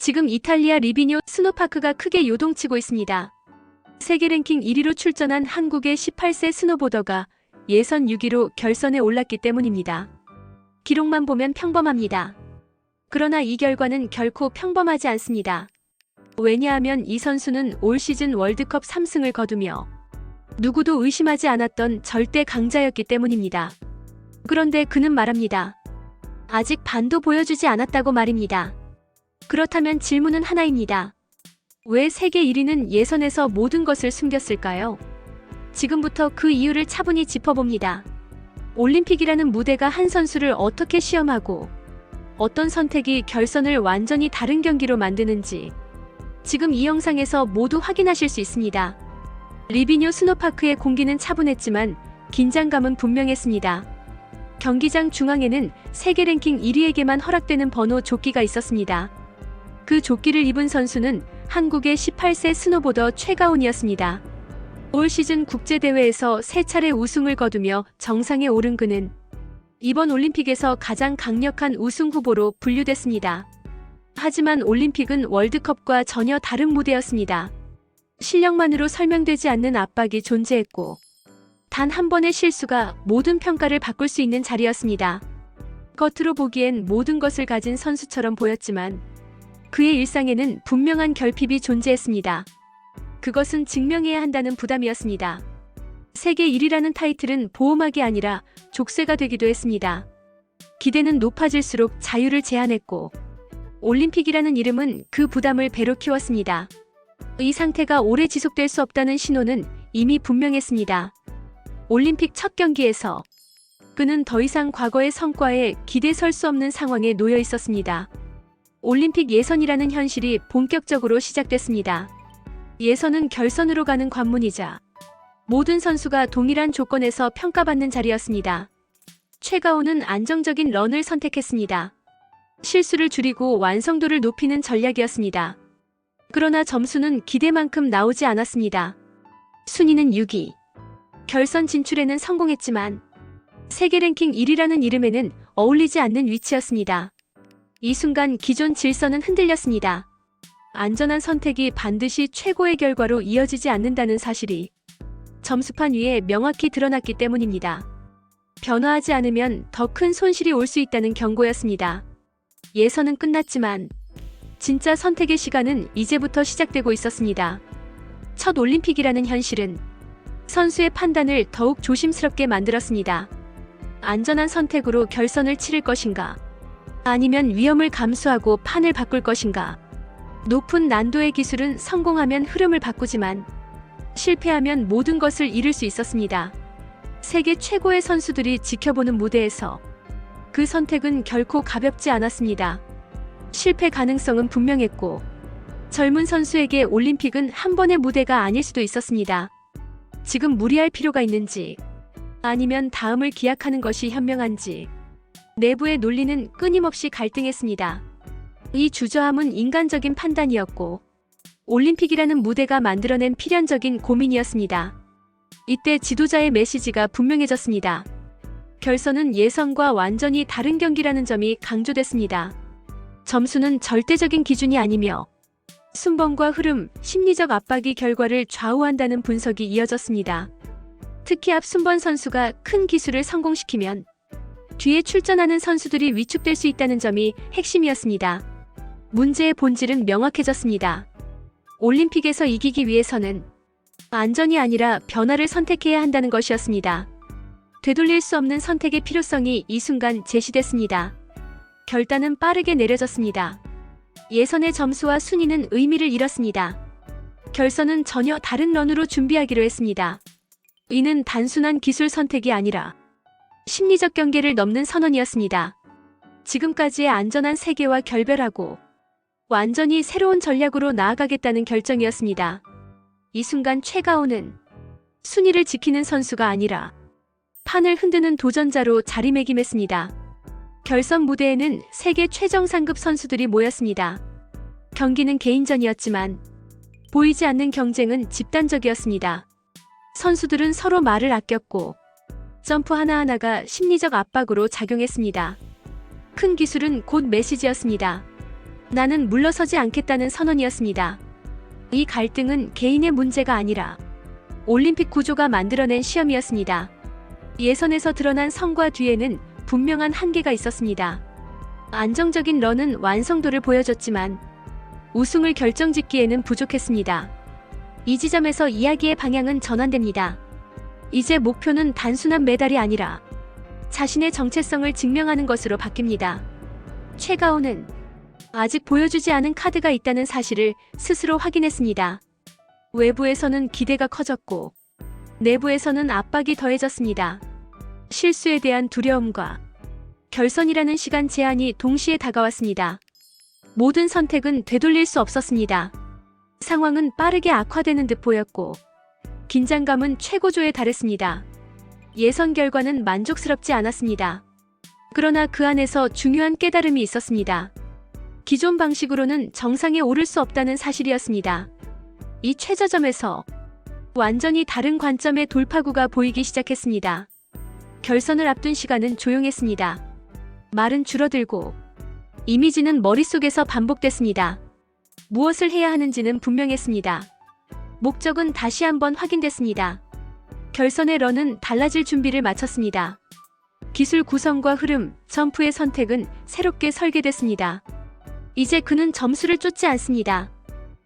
지금 이탈리아 리비뇨 스노파크가 크게 요동치고 있습니다. 세계 랭킹 1위로 출전한 한국의 18세 스노보더가 예선 6위로 결선에 올랐기 때문입니다. 기록만 보면 평범합니다. 그러나 이 결과는 결코 평범하지 않습니다. 왜냐하면 이 선수는 올 시즌 월드컵 3승을 거두며 누구도 의심하지 않았던 절대 강자였기 때문입니다. 그런데 그는 말합니다. 아직 반도 보여주지 않았다고 말입니다. 그렇다면 질문은 하나입니다. 왜 세계 1위는 예선에서 모든 것을 숨겼을까요? 지금부터 그 이유를 차분히 짚어봅니다. 올림픽이라는 무대가 한 선수를 어떻게 시험하고 어떤 선택이 결선을 완전히 다른 경기로 만드는지 지금 이 영상에서 모두 확인하실 수 있습니다. 리비뇨 스노파크의 공기는 차분했지만 긴장감은 분명했습니다. 경기장 중앙에는 세계 랭킹 1위에게만 허락되는 번호 조끼가 있었습니다. 그 조끼를 입은 선수는 한국의 18세 스노보더 최가온이었습니다. 올 시즌 국제대회에서 3차례 우승을 거두며 정상에 오른 그는 이번 올림픽에서 가장 강력한 우승 후보로 분류됐습니다. 하지만 올림픽은 월드컵과 전혀 다른 무대였습니다. 실력만으로 설명되지 않는 압박이 존재했고 단 한 번의 실수가 모든 평가를 바꿀 수 있는 자리였습니다. 겉으로 보기엔 모든 것을 가진 선수처럼 보였지만 그의 일상에는 분명한 결핍이 존재했습니다. 그것은 증명해야 한다는 부담이었습니다. 세계 1위라는 타이틀은 보호막이 아니라 족쇄가 되기도 했습니다. 기대는 높아질수록 자유를 제한했고 올림픽이라는 이름은 그 부담을 배로 키웠습니다. 이 상태가 오래 지속될 수 없다는 신호는 이미 분명했습니다. 올림픽 첫 경기에서 그는 더 이상 과거의 성과에 기대 설 수 없는 상황에 놓여 있었습니다. 올림픽 예선이라는 현실이 본격적으로 시작됐습니다. 예선은 결선으로 가는 관문이자 모든 선수가 동일한 조건에서 평가받는 자리였습니다. 최가온은 안정적인 런을 선택했습니다. 실수를 줄이고 완성도를 높이는 전략이었습니다. 그러나 점수는 기대만큼 나오지 않았습니다. 순위는 6위. 결선 진출에는 성공했지만 세계 랭킹 1위라는 이름에는 어울리지 않는 위치였습니다. 이 순간 기존 질서는 흔들렸습니다. 안전한 선택이 반드시 최고의 결과로 이어지지 않는다는 사실이 점수판 위에 명확히 드러났기 때문입니다. 변화하지 않으면 더 큰 손실이 올 수 있다는 경고였습니다. 예선은 끝났지만 진짜 선택의 시간은 이제부터 시작되고 있었습니다. 첫 올림픽이라는 현실은 선수의 판단을 더욱 조심스럽게 만들었습니다. 안전한 선택으로 결선을 치를 것인가? 아니면 위험을 감수하고 판을 바꿀 것인가? 높은 난도의 기술은 성공하면 흐름을 바꾸지만 실패하면 모든 것을 잃을 수 있었습니다. 세계 최고의 선수들이 지켜보는 무대에서 그 선택은 결코 가볍지 않았습니다. 실패 가능성은 분명했고 젊은 선수에게 올림픽은 한 번의 무대가 아닐 수도 있었습니다. 지금 무리할 필요가 있는지 아니면 다음을 기약하는 것이 현명한지 내부의 논리는 끊임없이 갈등했습니다. 이 주저함은 인간적인 판단이었고 올림픽이라는 무대가 만들어낸 필연적인 고민이었습니다. 이때 지도자의 메시지가 분명해졌습니다. 결선은 예선과 완전히 다른 경기라는 점이 강조됐습니다. 점수는 절대적인 기준이 아니며 순번과 흐름, 심리적 압박이 결과를 좌우한다는 분석이 이어졌습니다. 특히 앞 순번 선수가 큰 기술을 성공시키면 뒤에 출전하는 선수들이 위축될 수 있다는 점이 핵심이었습니다. 문제의 본질은 명확해졌습니다. 올림픽에서 이기기 위해서는 안전이 아니라 변화를 선택해야 한다는 것이었습니다. 되돌릴 수 없는 선택의 필요성이 이 순간 제시됐습니다. 결단은 빠르게 내려졌습니다. 예선의 점수와 순위는 의미를 잃었습니다. 결선은 전혀 다른 런으로 준비하기로 했습니다. 이는 단순한 기술 선택이 아니라 심리적 경계를 넘는 선언이었습니다. 지금까지의 안전한 세계와 결별하고 완전히 새로운 전략으로 나아가겠다는 결정이었습니다. 이 순간 최가온은 순위를 지키는 선수가 아니라 판을 흔드는 도전자로 자리매김했습니다. 결선 무대에는 세계 최정상급 선수들이 모였습니다. 경기는 개인전이었지만 보이지 않는 경쟁은 집단적이었습니다. 선수들은 서로 말을 아꼈고 점프 하나하나가 심리적 압박으로 작용했습니다. 큰 기술은 곧 메시지였습니다. 나는 물러서지 않겠다는 선언이었습니다. 이 갈등은 개인의 문제가 아니라 올림픽 구조가 만들어낸 시험이었습니다. 예선에서 드러난 성과 뒤에는 분명한 한계가 있었습니다. 안정적인 런은 완성도를 보여줬지만 우승을 결정짓기에는 부족했습니다. 이 지점에서 이야기의 방향은 전환됩니다. 이제 목표는 단순한 메달이 아니라 자신의 정체성을 증명하는 것으로 바뀝니다. 최가온은 아직 보여주지 않은 카드가 있다는 사실을 스스로 확인했습니다. 외부에서는 기대가 커졌고 내부에서는 압박이 더해졌습니다. 실수에 대한 두려움과 결선이라는 시간 제한이 동시에 다가왔습니다. 모든 선택은 되돌릴 수 없었습니다. 상황은 빠르게 악화되는 듯 보였고 긴장감은 최고조에 달했습니다. 예선 결과는 만족스럽지 않았습니다. 그러나 그 안에서 중요한 깨달음이 있었습니다. 기존 방식으로는 정상에 오를 수 없다는 사실이었습니다. 이 최저점에서 완전히 다른 관점의 돌파구가 보이기 시작했습니다. 결선을 앞둔 시간은 조용했습니다. 말은 줄어들고 이미지는 머릿속에서 반복됐습니다. 무엇을 해야 하는지는 분명했습니다. 목적은 다시 한번 확인됐습니다. 결선의 런은 달라질 준비를 마쳤습니다. 기술 구성과 흐름, 점프의 선택은 새롭게 설계됐습니다. 이제 그는 점수를 쫓지 않습니다.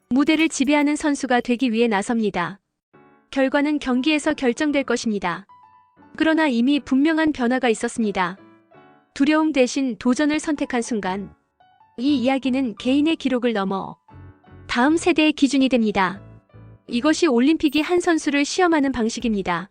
무대를 지배하는 선수가 되기 위해 나섭니다. 결과는 경기에서 결정될 것입니다. 그러나 이미 분명한 변화가 있었습니다. 두려움 대신 도전을 선택한 순간 이 이야기는 개인의 기록을 넘어 다음 세대의 기준이 됩니다. 이것이 올림픽이 한 선수를 시험하는 방식입니다.